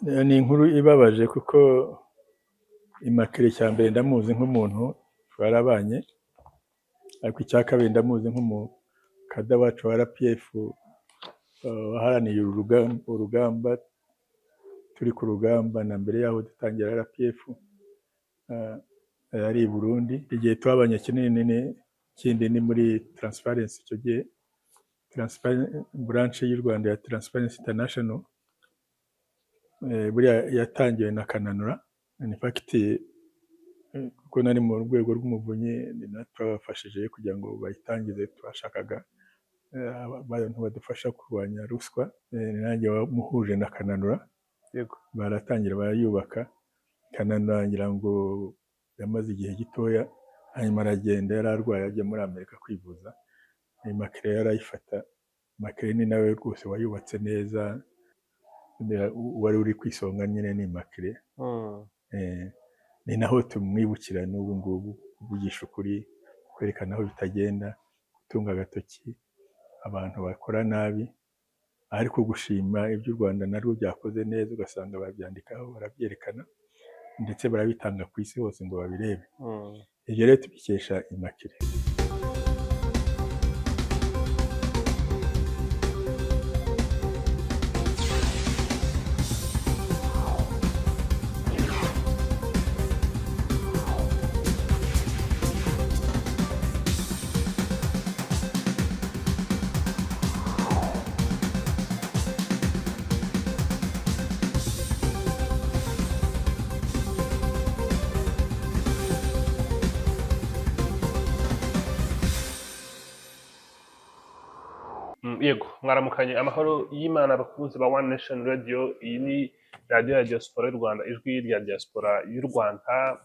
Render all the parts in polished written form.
Ni inkuru ibabaje kuko Immaculée cya mbere ndamuzi nk'umuntu twarabanye, ariko icya kabiri ndamuzi nk'umukada wacu wa RPF waharaniye urugamba turi ku rugamba na mbere yaho dutangira RPF, yari i Burundi. Igihe twabanye kinini kindi ni muri Transparency, icyo gihe branch y'u Rwanda ya Transparency International, buriya yatangiwe na Kananura. In fact kuko nari mu rwego rw'umuvunyi ni natwabafashije kugira ngo bayitangize. Twashakaga abantu badufasha kurwanya ruswa, nanjye wamuhuje na Kananura. Yego. Baratangira barayubaka. Kananura ngira ngo yamaze igihe gitoya, hanyuma aragenda, yari arwaye ajya muri Amerika kwivuza. Immaculée yarayifata. Immaculée ni nawe rwose wayubatse neza, wari uri ku isonga nyine ni Immaculée. Ni naho tumwibukira n'ubu ngubu, kuvugisha ukuri, kwerekana aho bitagenda, gutunga agatoki abantu bakora nabi, ariko gushima ibyo u Rwanda narwo byakoze neza, ugasanga babyandikaho, barabyerekana ndetse barabitanga ku isi hose ngo babirebe. Ibyo rero tubikesha Immaculée. Yego, mwaramukanye. Amahoro y'Imana abakunzi ba One Nation Radio. Iyi ni radiyo ya diaspora y'u Rwanda, ijwi rya diaspora y'u Rwanda.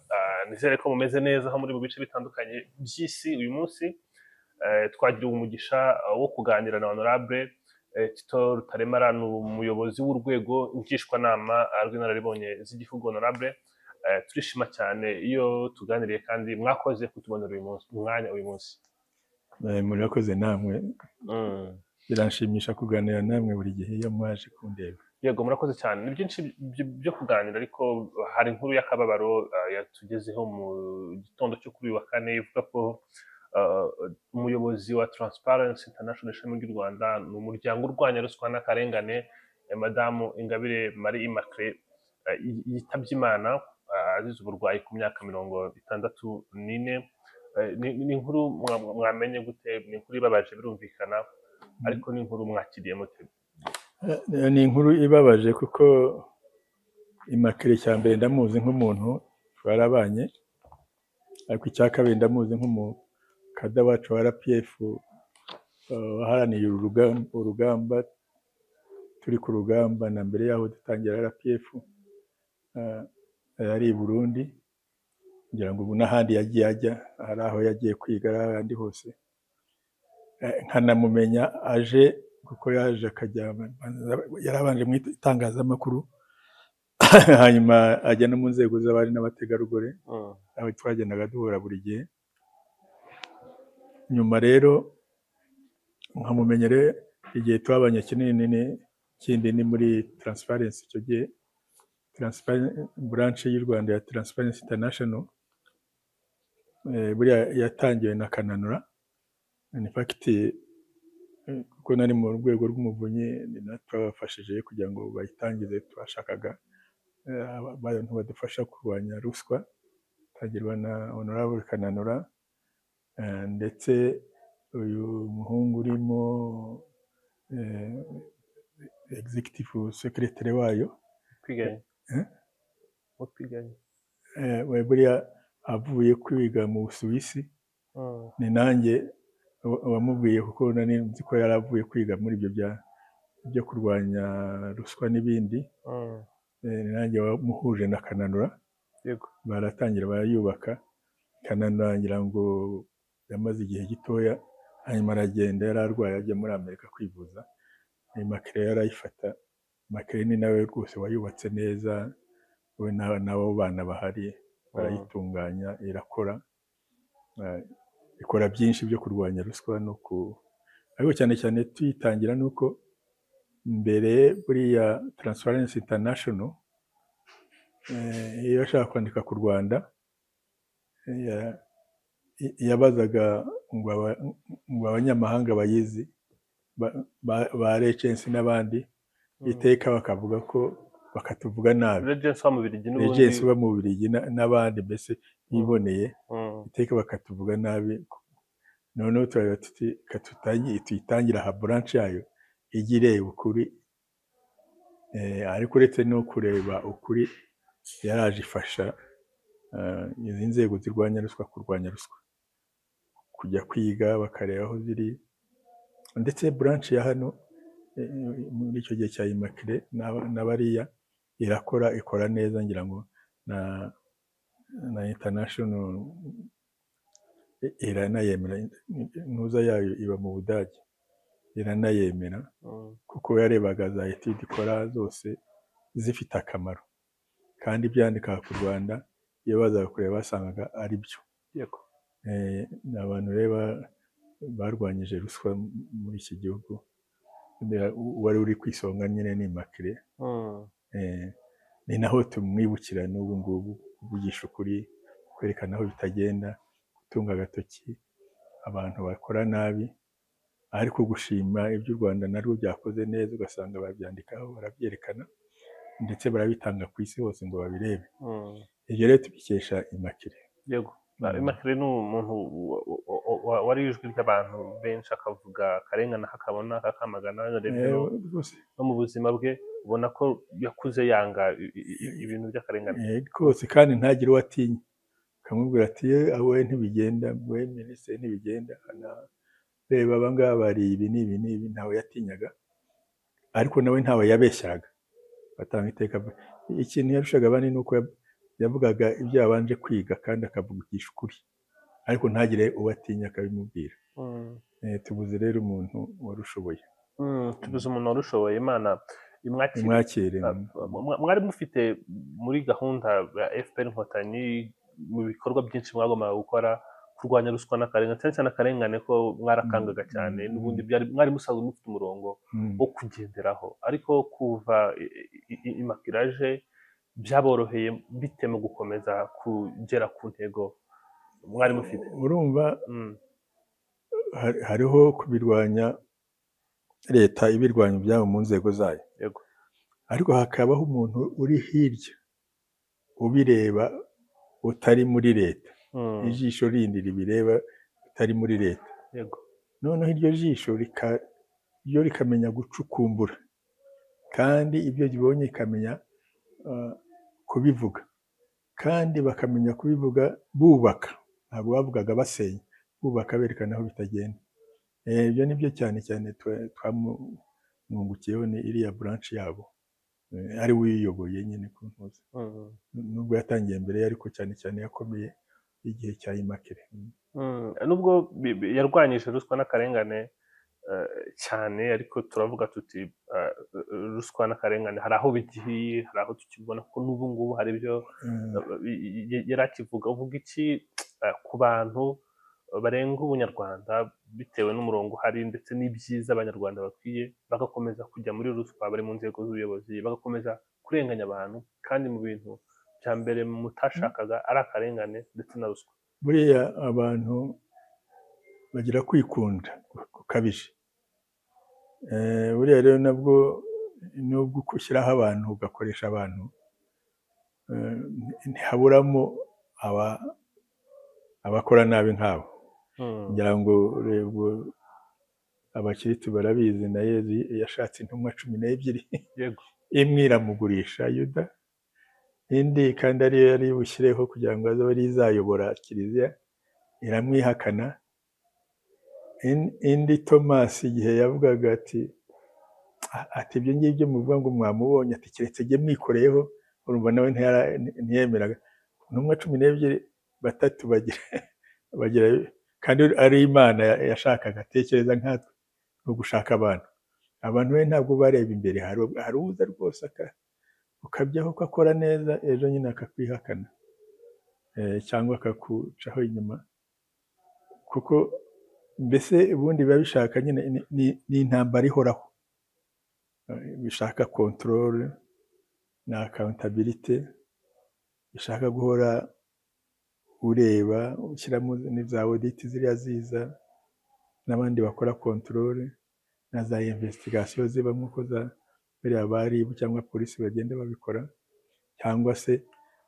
Nizere ko mumeze neza aho muri mu bice bitandukanye by'isi. Uyu munsi twagiriwe umugisha wo kuganira na Honorable Tito Rutaremara, ni umuyobozi w'urwego ngishwanama rw'inararibonye z'igihugu. Honorable, turishima cyane iyo tuganiriye kandi mwakoze kutubonera uyu munsi, umwanya uyu munsi. Murakoze namwe. Biranshimisha kuganira namwe buri gihe iyo mwaje kundeba. Yego, murakoze cyane. Ni byinshi byo kuganira, ariko hari inkuru y'akababaro yatugezeho mu gitondo cyo kuri uyu wa kane, ivuga ko umuyobozi wa Transparency International ishami ry'u Rwanda, ni umuryango urwanya ruswa n'akarengane, Madamu Ingabire Marie Immaculée, yitabye Imana azize uburwayi ku myaka 64. Ni inkuru mwamenye gute? Ni inkuru ibabaje birumvikana, ariko ni inkuru mwakiriye mute? Ni inkuru ibabaje kuko Immaculée cya mbere ndamuzi nk'umuntu twarabanye, ariko icya kabiri ndamuzi nk'umukada wacu wa RPF waharaniye urugamba turi ku rugamba na mbere yaho dutangira RPF, yari i Burundi. Ngira ngo ubu n'ahandi yagiye ajya, hari aho yagiye kwiga, ahandi hose. Nkanamumenya aje, kuko yaje akajya, yarabanje mu itangazamakuru hanyuma ajya no mu nzego z'abari n'abategarugori, aho twagendaga duhura buri gihe. Nyuma rero nkamumenyere igihe twabanye kinini kindi ni muri Transparency, icyo gihe branch y'u Rwanda ya Transparency International, buriya yatangiwe na Kananura. In fact kuko nari mu rwego rw'umuvunyi ni natwabafashije kugira ngo bayitangize. Twashakaga abantu badufasha kurwanya ruswa, tagirwa na Honorable Kananura, ndetse uyu muhungu urimo executive secretary wayo buriya avuye kwiga mu Busuwisi. Ni nanjye wamubwiye, kuko nari nzi ko yari avuye kwiga muri ibyo byo kurwanya ruswa n'ibindi. Ni nanjye wamuhuje na Kananura. Yego. Baratangira barayubaka. Kananura ngira ngo yamaze igihe gitoya, hanyuma aragenda, yari arwaye ajya muri Amerika kwivuza. Immaculée yarayifata. Immaculée ni nawe rwose wayubatse neza, we n'abo bana bahari barayitunganya, irakora, ikora byinshi byo kurwanya ruswa. Ariko cyane cyane tuyitangira nuko mbere buriya Transparency International iyo ashaka kwandika ku Rwanda yabazaga ngo abanyamahanga bayizi ba Regency n'abandi iteka bakavuga ko bakatuvuga nabi. Regency uba mu Bubiligi n'abandi mbese biboneye iteka bakatuvuga nabi. Noneho turagira tuti tuyitangira aha branch yayo ijya ireba ukuri, ariko uretse no kureba ukuri yaraje ifasha izi nzego zirwanya ruswa kurwanya ruswa, kujya kwiga bakareba aho ziri, ndetse branch ya hano muri icyo gihe cya Immaculée na bariya ikora neza, ngira ngo na international iranayemera, ntuza yayo iba mu Budage iranayemera kuko yarebaga za etude ikora zose zifite akamaro, kandi ibyandika ku Rwanda iyo bazaga kureba basangaga ari byo. Ni abantu reba barwanyije ruswa muri iki gihugu, wari uri ku isonga nyine ni Immaculée. Ni naho tumwibukira n'ubu ngubu, kuvugisha ukuri, kwerekana aho bitagenda, gutunga agatoki abantu bakora nabi, ariko gushima ibyo u Rwanda narwo byakoze neza ugasanga babyandikaho barabyerekana ndetse barabitanga ku isi hose ngo babirebe. Ibyo rero tubikesha Immaculée. Immaculée ni umuntu wari ijwi ry'abantu benshi, akavuga akarengane akabona akamagana, no mu buzima bwe ubona ko yakuze yanga ibintu by'akarengane rwose, kandi ntagire uwo atinya, akamubwira ati wowe ntibigenda, wowe minisitiri ntibigenda, reba aba ngaba bari ibi n'ibi n'ibi, ntawe yatinyaga, ariko nawe ntawe yabeshyaga. Batanga iteka, ikintu yarushaga abandi ni uko yavugaga ibyo yabanje kwiga kandi akavugisha ukuri, ariko ntagire uwo atinya akabimubwira. Tubuze rero umuntu warushoboye. Tubuze umuntu warushoboye, Imana imwakire. Mwari mufite muri gahunda ya FPR Inkotanyi mu bikorwa byinshi mwagombaga gukora kurwanya ruswa n'akarengane, cyane cyane akarengane ko mwarakangaga cyane, n'ubundi mwari musanzwe mufite umurongo wo kugenderaho, ariko kuva Immaculée aje byaboroheye bite mu gukomeza kugera ku ntego mwari mufite? Urumva hariho kubirwanya, leta ibirwanya ibyabo mu nzego zayo, ariko hakabaho umuntu uri hirya ubireba utari muri leta, ijisho rindi ribireba utari muri leta. Noneho iryo jisho ryo rikamenya gucukumbura, kandi ibyo gibonye ikamenya kubivuga, kandi bakamenya kubivuga bubaka, ntabwo bavugaga basenya, bubaka berekana aho bitagenda. Ibyo nibyo cyane cyane twamwungukiyeho, ni iriya branch yabo, ari we uyiyoboye nyine ku ntuzi, nubwo yatangiye mbere ariko cyane cyane yakomeye igihe cya Immaculée. Nubwo yarwanyije ruswa n'akarengane cyane, ariko turavuga tuti ruswa n'akarengane hari aho bigiye, hari aho tukibona ko n'ubu ngubu hari ibyo yarakivuga. Uvuga iki ku bantu barenga ubunyarwanda bitewe n'umurongo uhari ndetse n'ibyiza abanyarwanda bakwiye, bagakomeza kujya muri ruswa, bari mu nzego z'ubuyobozi bagakomeza kurenganya abantu, kandi mu bintu bya mbere mutashakaga ari akarengane ndetse na ruswa? Buriya abantu bagira kwikunda gukabije. Buriya rero nabwo nubwo ushyiraho abantu ugakoresha abantu, ntihaburamo abakora nabi nk'abo. Ngira ngo abakirisitu barabizi, na Yezu yashatse intumwa 12, imwe iramugurisha Yuda, indi kandi ariyo yari bushyireho kugira ngo aze ari izayobora kiliziya, iramwihakana. Indi Thomas igihe yavugaga ati ibyo ngibyo muvuga ngo mwamubonye, ati keretse jye mwikoreyeho, urumva nawe ntiyemeraga. Intumwa 12 batatu bagira kandi ari Imana yashakaga, atekereza nkatwe no gushaka abantu be ntabwo bareba imbere. Hari uza rwose ukabyaho ko akora neza, ejo nyine akakwihakana cyangwa akakucaho inyuma, kuko mbese ubundi biba bishaka nyine ni intambara ihoraho. bishaka control na accountability, bishaka guhora ureba ushyiramo n'ibya audit ziriya ziza n'abandi bakora control na za investigation zibamo ko za bariya baribu cyangwa polisi bagenda babikora, cyangwa se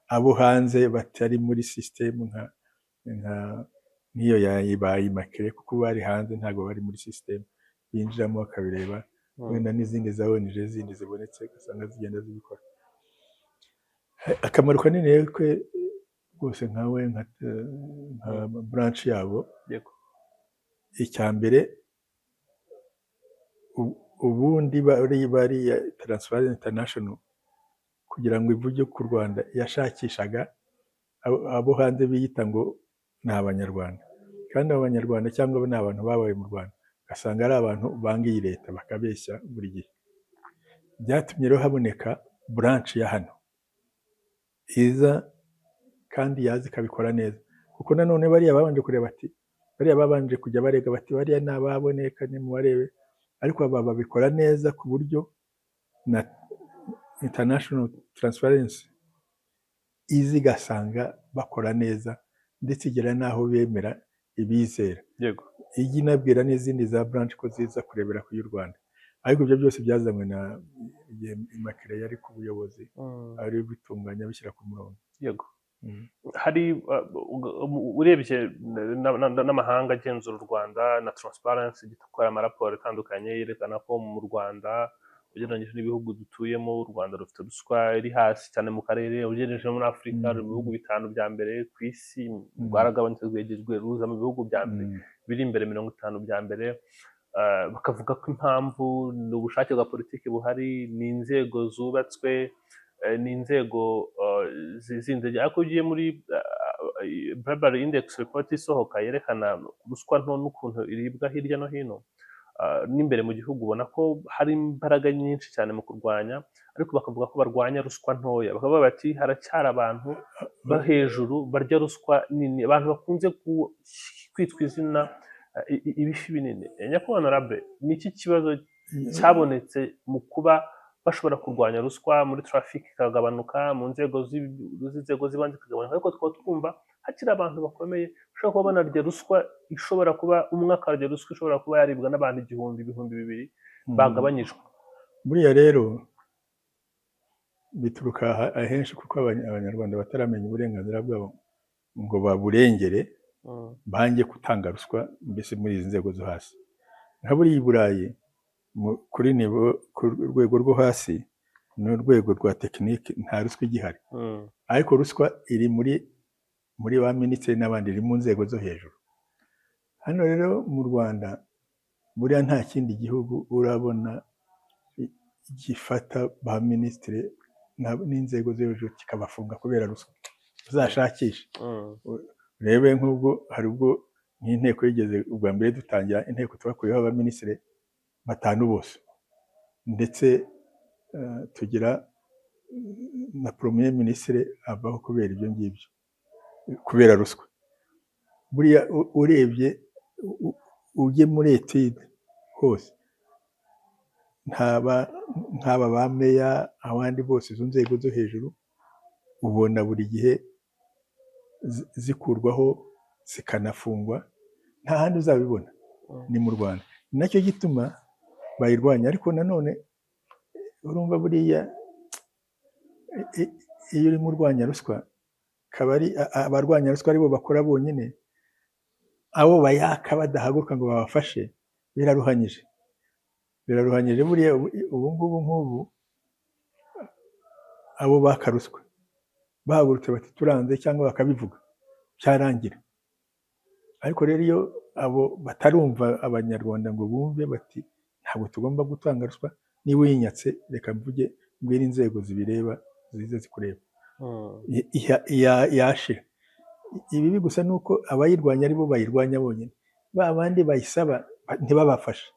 abo hanze batari muri system nk'iyo bayimakire kuko bari hanze ntabwo bari muri system, binjiramo bakabireba wenda n'izindi za ONG zindi zibonetse ugasanga zigenda zibikora. Akamaro kanini rero kwe rwose nkawe nka branch yabo, icya mbere ubundi bari Transparency International kugira ngo ivuge ku Rwanda yashakishaga abo hanze biyita ngo ni Abanyarwanda, kandi Abanyarwanda cyangwa ni abantu babaye mu Rwanda ugasanga ari abantu bangiye leta bakabeshya buri gihe. Byatumye rero haboneka branch ya hano iza kandi yazi ikabikora neza, kuko nanone bariya babanje kureba ati bariya babanje kujya barega bati bariya ni ababoneka nimubarebe, ariko aba babikora neza ku buryo na International Transparency izi gasanga bakora neza ndetse igera n'aho bemera ibizera. Ijya inabwira n'izindi za branch ko ziza kurebera ku y'u Rwanda, ariko ibyo byose byazanywe na Immaculée yari ku buyobozi ari bitunganya bishyira ku murongo. Hari urebye n'amahanga agenzura u Rwanda na Transparency gikora amaraporo atandukanye yerekana ko mu Rwanda ugereranyije n'ibihugu dutuyemo, u Rwanda rufite ruswa iri hasi cyane mu karere, ugereranyije muri Afurika mu bihugu 5 bya mbere ku isi rwaragabanutse rwegejwe ruza mu bihugu bya mbere biri imbere 50 bya mbere. Bakavuga ko impamvu ni ubushake bwa politiki buhari, ni inzego zubatswe, ni inzego zindi. Ariko ugiye muri Bribery Index report isohoka yerekana ruswa nto n'ukuntu iribwa hirya no hino n'imbere mu gihugu, ubona ko hari imbaraga nyinshi cyane mu kurwanya, ariko bakavuga ko barwanya ruswa ntoya. Bakavuga bati haracyari abantu bo hejuru barya ruswa nini, abantu bakunze kwitwa izina ibifi binini. Nyakubahwa Honorable, ni iki kibazo cyabonetse mu kuba bashobora kurwanya ruswa muri traffic ikagabanuka, mu nzego z'ibanze ikagabanuka, ariko tukaba twumva hakiri abantu bakomeye ushobora kuba banarya ruswa, ishobora kuba umwe akarya ruswa ishobora kuba yaribwa n'abantu ibihumbi 2,000 bagabanyijwe. Buriya rero bituruka ahenshi kuko Abanyarwanda bataramenya uburenganzira bwabo ngo baburengere, bange gutanga ruswa mbese muri izi nzego zo hasi. Nka buriya i Burayi kuri nibo ku rwego rwo hasi n'urwego rwa tekinike nta ruswa igihari, ariko ruswa iri muri ba minisitiri n'abandi, iri mu nzego zo hejuru. Hano rero mu Rwanda buriya nta kindi gihugu urabona gifata ba minisitiri n'inzego zo hejuru kikabafunga kubera ruswa. Uzashakisha urebe nk'ubwo hari ubwo nk'inteko yigeze ubwa mbere dutangira inteko twakuyeho abaminisitiri 5 bose, ndetse tugira na premier ministre avaho kubera ibyo ngibyo, kubera ruswa. Buriya urebye ujye muri etude hose nk'aba ba meya abandi bose izo nzego zo hejuru ubona buri gihe zikurwaho zikanafungwa, nta handi uzabibona ni mu Rwanda. Nacyo gituma bayirwanya, ariko nanone urumva buriya iyo uri mu rwanya ruswa kabari abarwanya ruswa aribo bakora bonyine, abo bayaka badahaguruka ngo babafashe biraruhanyije. Buriya ubu ngubu abo bakaruswa bahagurutse bati turanze cyangwa bakabivuga cyarangira. Ariko rero iyo abo batarumva Abanyarwanda ngo bumve bati ntabwo tugomba gutanga ruswa, niba uyinyatse reka mvuge mbwira inzego zibireba zize zikureba, yashira. Ibi gusa nuko abayirwanya aribo bayirwanya bonyine, ba bandi bayisaba ntibabafashe.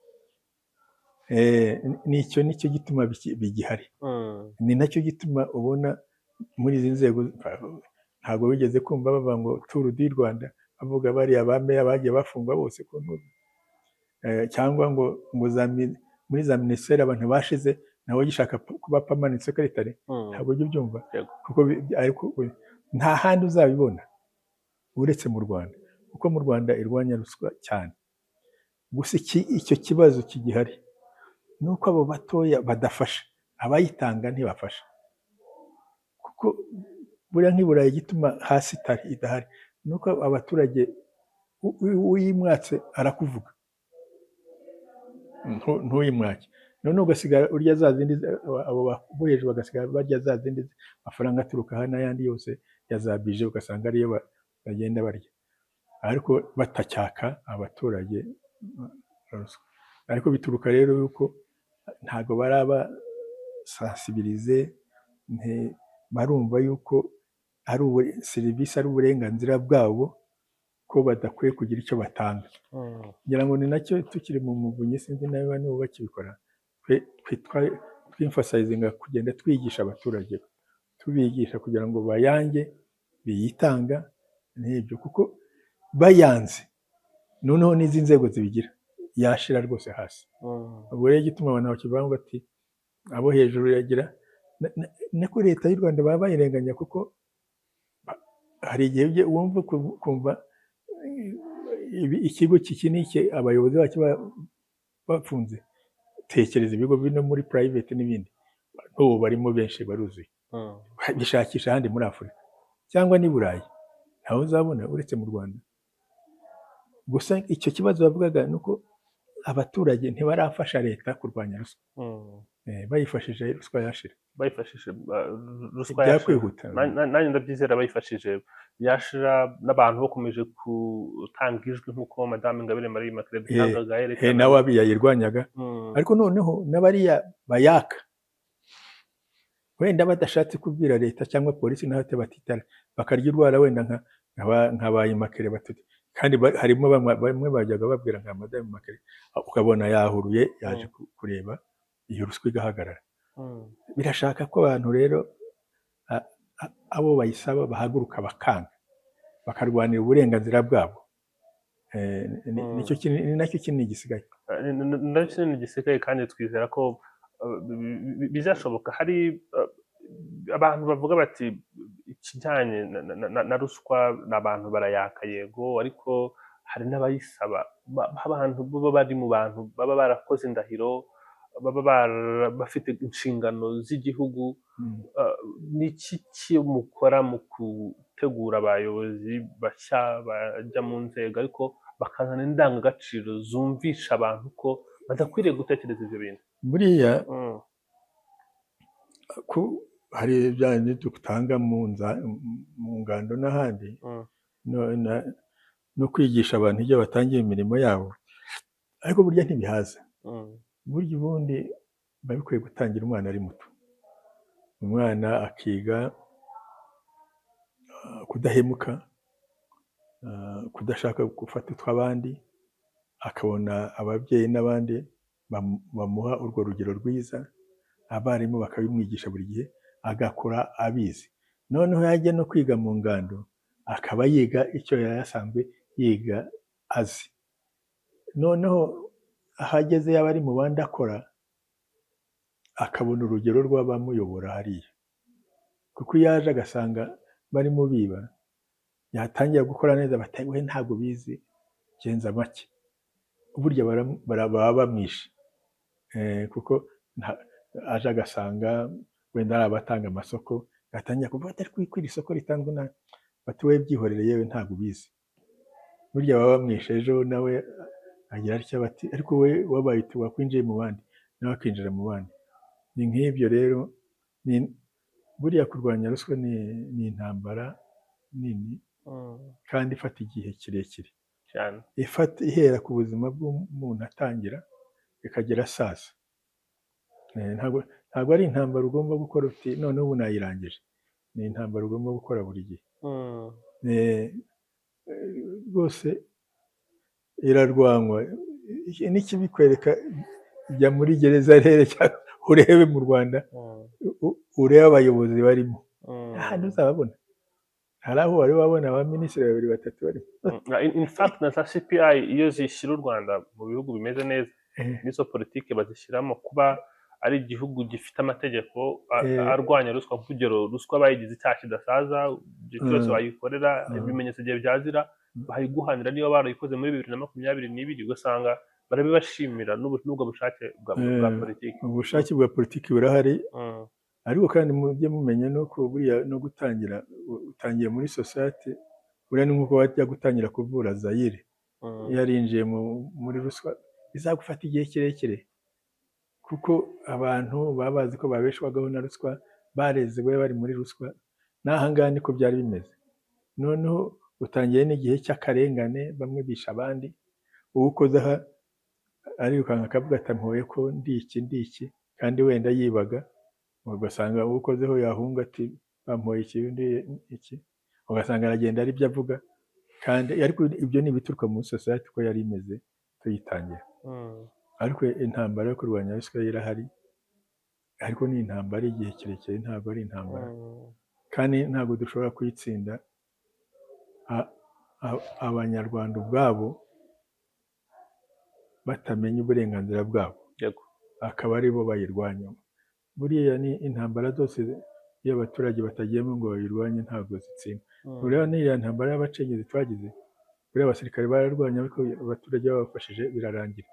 Nicyo gituma bigihari. Ni nacyo gituma ubona muri izi nzego ntabwo bigeze kumva bavuga ngo turu di Rwanda, bavuga bariya bameya bagiye bafungwa bose ku ntuzi, cyangwa ngo muri za minisiteri abantu bashize nawe gishaka kuba permanent secretary ntabwo ujya ubyumva kuko ariko nta handi uzabibona uretse mu Rwanda kuko mu Rwanda irwanya ruswa cyane. Gusa icyo kibazo kigihari nuko abo batoya badafasha abayitanga ntibafasha kuko buriya nk'iburayi gituma hasi idahari nuko abaturage uyimwatse arakuvuga ntuyimwake none ugasigara urya za zindi abo baboheje bagasigara barya za zindi amafaranga aturuka hano n'ayandi yose yazabije ugasanga ariyo bagenda barya ariko batacyaka abaturage ruswa. Ariko bituruka rero yuko ntago baraba sensibilize barumva yuko ari serivisi ari uburenganzira bwabo ko badakwiye kugira icyo batanga. Ngira ngo ni nacyo tukiri mu muvunyi sinzi nawe niba bakibikora twimfasayizinga kugenda twigisha abaturage tubigisha kugira ngo bayange biyitanga n'ibyo kuko bayanze noneho n'izi nzego zibigira yashira rwose hasi. Ubwo rero gituma abantu bakivuga bati abo hejuru yagira nako leta y'u Rwanda baba bayirenganya kuko hari igihe wumva kumva ikigo kikinike abayobozi bacyo bafunze. Tekereza ibigo bino muri private n'ibindi n'ubu barimo benshi baruzuye bishakisha ahandi muri Afurika cyangwa ni Burayi ntawe uzabona uretse mu Rwanda. Gusa icyo kibazo bavugaga nuko abaturage ntibarafasha leta kurwanya ruswa. Bayifashije ruswa yashira bayifashije ruswa yakwihuta nanjye ndabyizera bayifashije yashira n'abantu bakomeje gutanga ijwi nk'uko Madame Ingabire Marie Immaculée yatangaga nawe abiyayirwanyaga ariko noneho n'abariya bayaka wenda badashatse kubwira leta cyangwa polisi naho batitara bakarya urwara wenda nkabaye Immaculée batuti kandi harimo bamwe bajyaga babwira nka Madame Immaculée ukabona yahuruye yaje kureba iyo ruswa igahagarara. Birashaka ko abantu rero abo bayisaba bahaguruka bakanga bakarwanira uburenganzira bwabo. Ni nacyo kinini gisigaye kandi twizera ko bizashoboka. Hari abantu bavuga bati ikijyanye na ruswa n'abantu barayaka yego ariko hari n'abayisaba abantu baba bari mu bantu baba barakoze indahiro baba bafite inshingano z'igihugu. N'iki mukora mu gutegura abayobozi bashya bajya mu nzego ariko bakazana indangagaciro zumvisha abantu ko badakwiriye gutekereza ibyo bintu? Buriya hari ibya dutanga mu ngando n'ahandi no kwigisha abantu iyo batangiye imirimo yabo ariko burya ntibihaza. Burya ubundi biba bikwiye gutangira umwana ari muto, umwana akiga kudahemuka, kudashaka gufata utw'abandi, akabona ababyeyi n'abandi bamuha urwo rugero rwiza, abarimu bakabimwigisha buri gihe agakora abizi. Noneho yajya no kwiga mu ngando akaba yiga icyo yari asanzwe yiga azi. Noneho ahageze yaba ari mu bandi akora akabona urugero rw'abamuyobora hariya kuko iyo yaje agasanga barimo biba yatangira gukora neza we ntabwo bizi genza make burya baba bamwishe kuko aje agasanga wenda ari abatanga amasoko yatangira kuvuga ati ariko iri soko ritanzwe na bati we byihorere yewe ntabwo bizi. Burya baba bamwishe ejo nawe agira atya bati ariko we wabaye wakwinjiye mu bandi nawe akinjira mu bandi. Ni nk'ibyo rero buriya kurwanya ruswa ni intambara nini kandi ifata igihe kirekire cyane, ihera ku buzima bw'umuntu atangira ikagera asaza. Ntabwo ari intambara ugomba gukora uti noneho ubu nayirangije. Ni intambara ugomba gukora buri gihe rwose irarwanywa. N'ikibikwereka jya muri gereza rero cyangwa urebe mu Rwanda urebe abayobozi barimo ahantu uzababona. Hari aho wari wabona abaminisitiri 2-3 barimo. In fact na za CPI iyo zishyira u Rwanda mu bihugu bimeze neza nizo politiki bazishyiramo kuba ari igihugu gifite amategeko Eh, arwanya ruswa, nk'urugero ruswa bayigize icyaha kidasaza, igihe cyose eh, wayikorera eh, ibimenyetso igihe byazira bayiguhanira, niyo barayikoze muri 2022 ugasanga barabibashimira n'ubwo bushake bwa politiki. ubushake bwa politiki burahari, Mm, ariko kandi mujye mumenya nuko buriya no gutangira utangiye muri societe, buriya ni nk'uko wajya gutangira kuvura Zaire, mm, yarinjiye muri ruswa bizagufata igihe kirekire, kuko abantu baba bazi ko babeshwagaho na ruswa, barezewe bari muri ruswa, n'ahangaha niko byari bimeze. Noneho utangiye n'igihe cy'akarengane, bamwe bisha abandi, uwukoze aha arirukanka akavuga ati mpuye ko ndi iki, kandi wenda yibaga, ugasanga uwukozeho yahunga ati bampoye iki, ugasanga aragenda ari byo avuga, kandi ariko ibyo ni ibituruka muri society uko yari imeze tuyitangira. mm, Ariko intambara yo kurwanya ruswa irahari, ariko ni intambara y'igihe kirekire, ntabwo ari intambara, kandi ntabwo dushobora kuyitsinda abanyarwanda ubwabo batamenya uburenganzira bwabo, yego. akaba ari bo bayirwanya. Buriya ni intambara zose iyo abaturage batagiyemo ngo bayirwanye ntabwo zitsinda. Buriya n'iriya ntambara y'abacengezi twagize, buriya abasirikare bararwanya ariko abaturage babafashije birarangira.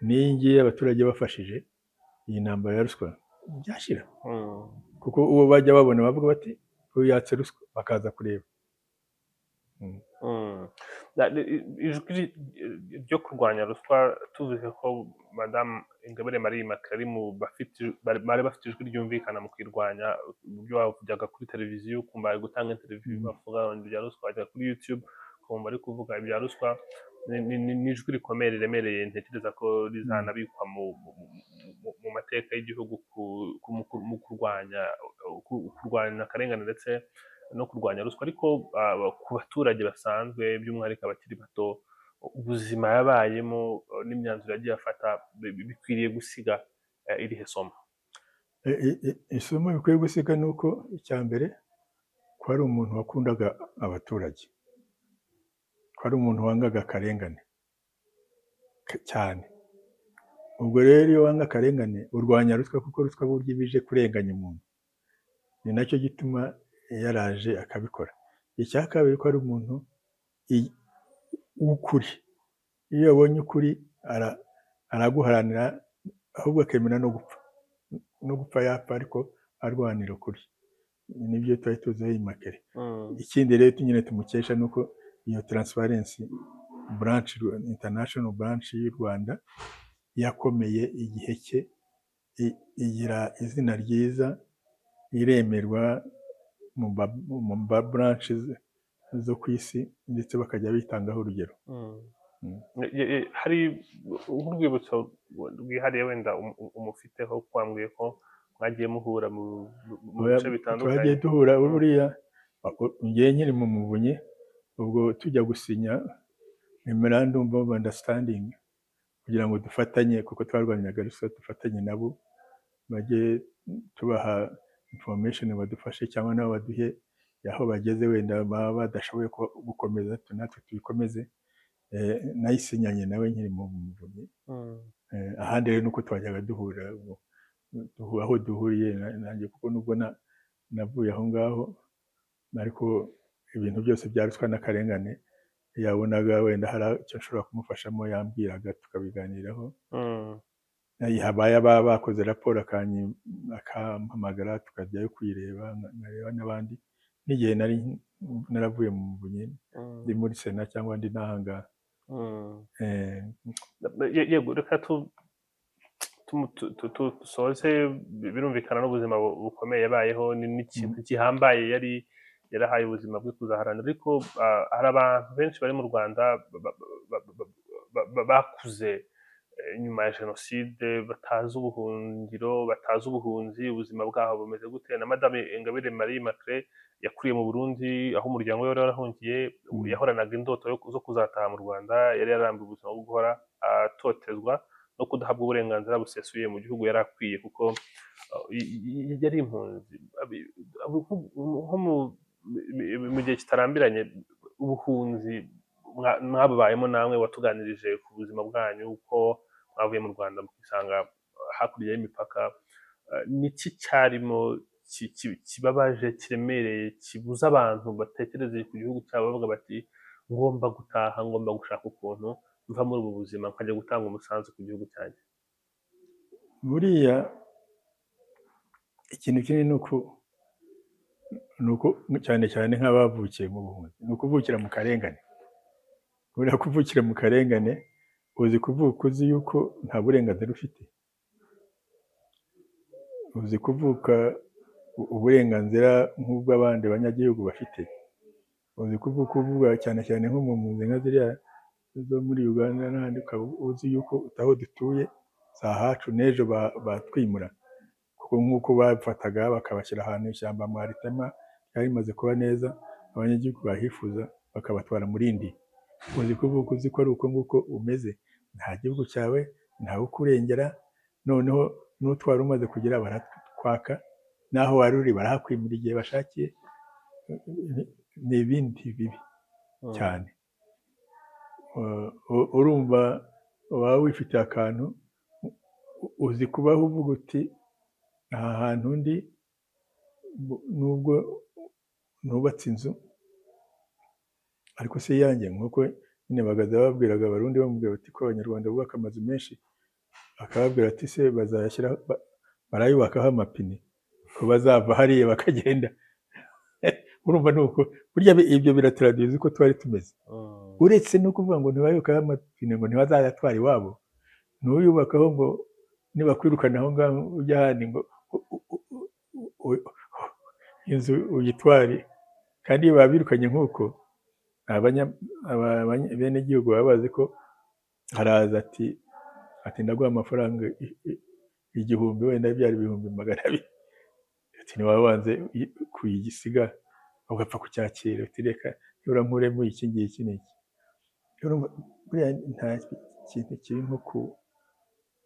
N'iyi ngiyi abaturage bafashije iyi ntambara ya ruswa byashira, kuko uwo bajya babona bavuga bati uyu yatse ruswa, bakaza kureba. Ijwi ryo kurwanya ruswa, tuvuze ko Madamu Ingabire Marie Immaculée ari mu bari bafite ijwi ryumvikana mu kwirwanya, uburyo bajyaga kuri televiziyo ukumva bari gutanga interview bavuga ibya ruswa, bajyaga kuri YouTube ukumva bari kuvuga ibya ruswa. Ni ijwi rikomeye riremereye, ntekereza ko rizanabikwa mu mateka y'igihugu mu kurwanya akarengane ndetse no kurwanya ruswa. Ariko ku baturage basanzwe by'umwihariko abakiri bato, ubuzima yabayemo n'imyanzuro yagiye afata bikwiriye gusiga irihe somo? Isomo bikwiye gusiga ni uko icya mbere ko ari umuntu wakundaga abaturage, ko ari umuntu wangaga akarengane cyane. Ubwo rero iyo wanga akarengane urwanya ruswa, kuko ruswa burya ibije kurenganya umuntu, ni nacyo gituma yaraje akabikora. Icya kabiri ko ari umuntu w'ukuri, iyo yabonye ukuri araguharanira, ahubwo akemera no gupfa yapfa ariko arwanira ukuri. Nibyo twari tuziho Immaculée. Ikindi rero nyine tumukesha ni uko iyo Transparency branch, international branch y'u Rwanda yakomeye igihe cye, igira izina ryiza, iremerwa mu branch zo ku isi, ndetse bakajya bitangaho urugero. Hari nk'urwibutso rwihariye wenda umufiteho, kwambwiye ko mwagiye muhura mu bice bitandukanye? Twagiye duhura, buriya ngiye nkiri mu Muvunyi, ubwo tujya gusinya memorandum of understanding kugira ngo dufatanye, kuko twarwanyaga ruswa, dufatanye nabo, bajye tubaha information badufashe, cyangwa nabo baduhe aho bageze, wenda baba badashoboye gukomeza natwe tubikomeze. Nayisinyanye nawe nkiri mu Muvunyi. Ahandi rero nuko twajyaga duhura aho duhuriye nanjye, kuko nubwo navuye aho ngaho, ariko ibintu byose bya ruswa n'akarengane yabonaga wenda hari icyo nshobora kumufashamo, yambwiraga tukabiganiraho. Habaye ababa bakoze raporo akampamagara tukajyayo kuyireba, nkareba n'abandi. N'igihe naravuye mu Muvunyi ndi muri Sena cyangwa ndi n'ahangaha. Yego, reka dusoze. Birumvikana n'ubuzima bukomeye yabayeho, n'ikintu gihambaye yarahaye ubuzima bwe kuzaharanira. Ariko hari abantu benshi bari mu Rwanda bakuze nyuma ya jenoside, batazi ubuhungiro, batazi ubuhunzi, ubuzima bwaho bumeze gute. Na Madame Ingabire Marie Immaculée yakuriye mu Burundi, aho umuryango we wari warahungiye, yahoranaga indoto zo kuzataha mu Rwanda. Yari yarambiwe ubuzima bwo guhora atotezwa no kudahabwa uburenganzira busesuye mu gihugu yari akwiye, kuko yari impunzi. Nko mu gihe kitarambiranye, ubuhunzi mwabubayemo namwe, watuganirije ku buzima bwanyu, uko mwavuye mu Rwanda mukisanga hakurya y'imipaka. Niki cyarimo kibabaje kiremereye kibuza abantu batekereza ku gihugu cyabo bavuga bati ngomba gutaha, ngomba gushaka ukuntu mva muri ubu buzima nkajya gutanga umusanzu ku gihugu cyanjye? buriya ikintu kinini ni uko cyane cyane nk'abavukiye mu buhunzi ni ukuvukira mu karengane. Buriya kuvukira mu karengane uzi kuvuka uzi yuko nta burenganzira ufite, uzi kuvuka uburenganzira nk'ubw'abandi banyagihugu bafite, uzi kuvuka uvuga cyane cyane nko mu mpunzi nka ziriya zo muri Uganda n'ahandi, ukaba uzi yuko aho dutuye si ahacu n'ejo batwimura, kuko nk'uko bafataga bakabashyira ahantu ishyamba mwaritema ryari rimaze kuba neza, abanyagihugu bahifuza bakabatwara mu rindi. Uzi kuvuka uzi ko ari uko nguko umeze, nta gihugu cyawe ntawe ukurengera, noneho n'utwara umaze kugera baratwaka, n'aho wari uri barahakwimura igihe bashakiye. Ni ibindi bibi cyane. Urumva waba wifitiye akantu, uzi kubaho uvuga uti aha hantu ndi nubwo nubatse inzu ariko si iyanjye, nk'uko nyine bagaza babwiraga abarundi bamubwira bati ko abanyarwanda bubaka amazu menshi, akababwira ati se bazayashyiraho barayubakaho amapine ko bazava hariya bakagenda. Urumva nuko burya ibyo biraturaduza uko twari tumeze. Uretse no kuvuga ngo ntibayubakaho amapine ngo ntibazayatwara iwabo, ntuyubakaho ngo nibakwirukana aho ngaho ujya ahandi ngo inzu uyitware. Kandi iyo babirukanye nk'uko, bene igihugu baba bazi ko haraza ati ndaguha amafaranga 1000, wenda byari 200,000, ati niwaba wanze kuyigisiga ugapfa kucyakira, uti reka urankuremo iki ngiki n'iki. Buriya nta kintu kiri nko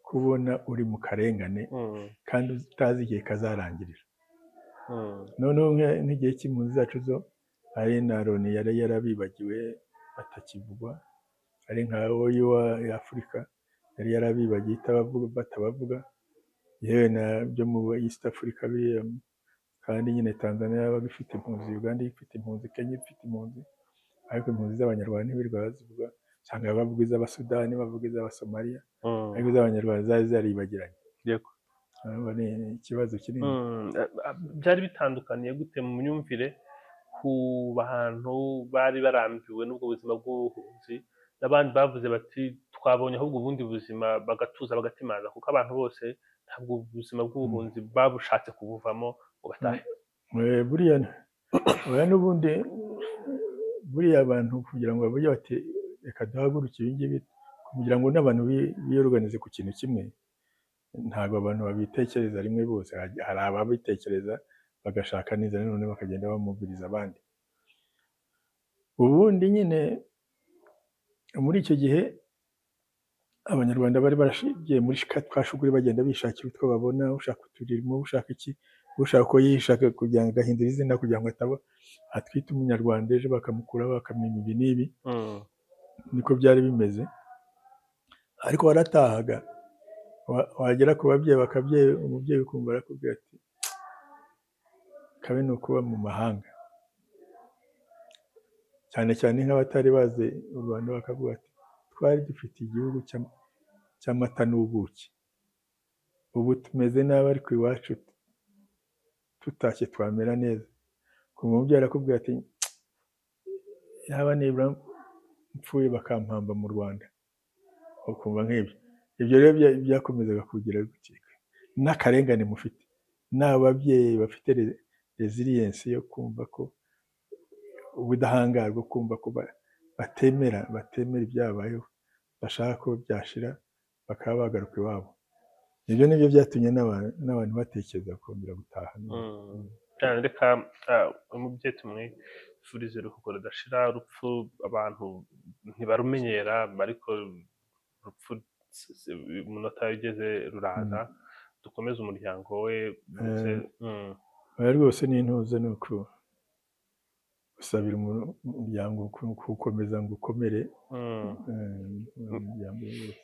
kubona uri mu karengane kandi utazi igihe kazarangirira. Noneho nk'igihe cy'impunzi zacu zo ari na Loni yari yarabibagiwe batakivugwa, ari nka OUA ya Afurika yari yarabibagiye batabavuga, yewe na byo mu East Africa biriya, kandi nyine Tanzania yabaga ifite impunzi, Uganda ifite impunzi, Kenya ifite impunzi, ariko impunzi z'abanyarwanda ntibirirwa bazivuga, usanga bavuga iz'Abasudani, bavuga iz'Abasomaliya, ariko iz'abanyarwanda zari zaribagiranye. Yego. Ni ikibazo kinini. Byari bitandukaniye gute mu myumvire ku bantu bari barambiwe n'ubwo buzima bw'ubuhunzi n'abandi bavuze bati twabonye ahubwo ubundi buzima, bagatuza bagatimaza, kuko abantu bose ntabwo ubuzima bw'ubuhunzi babushatse kubuvamo ngo batahe? Buriya n'ubundi buriya abantu kugira ngo bavuge bati reka duhagurukire ibi ngibi, kugira ngo n'abantu biyoruganize ku kintu kimwe, ntabwo abantu babitekereza rimwe bose. Hari ababitekereza bagashaka n'inzira none bakagenda bamubwiriza abandi. Ubundi nyine muri icyo gihe abanyarwanda bari barashigiye muri twashuguri bagenda bishakira utwo babona, ushaka uturimo, ushaka iki, ushaka ko yishaka kugira ngo agahindura izina kugira ngo ataba atwite umunyarwanda, ejo bakamukuraho bakamenya ibi n'ibi. Niko byari bimeze. Ariko waratahaga wagera ku babyeyi, umubyeyi ukumva arakubwira ati kabe ni ukuba mu mahanga, cyane cyane nk'abatari bazi u Rwanda, bakavuga ati twari dufite igihugu cy'amata n'ubuki, ubu tumeze nabi, ariko iwacu tutashye twamera neza. Ku mubyeyi arakubwira ati yaba nibura mpfuye bakampamba mu Rwanda, ukumva nk'ibyo. Ibyo rero byakomezaga kugira gukeka n'akarengane mufite, n'ababyeyi bafite resilience yo kumva ko ubudahangarwa, kumva ko batemera ibyabayeho, bashaka ko byashira bakaba bagaruka iwabo. Ibyo nibyo byatumye n'abantu batekereza kongera gutaha. Reka umubyeyi tumwifurize uruhuko rudashira. Urupfu abantu ntibarumenyera, ariko urupfu umunota ugeze ruraza. Dukomeze umuryango we. Rwose n'intuza ni gusabira umuryango gukomeza ngo ukomere. Umuryango wose.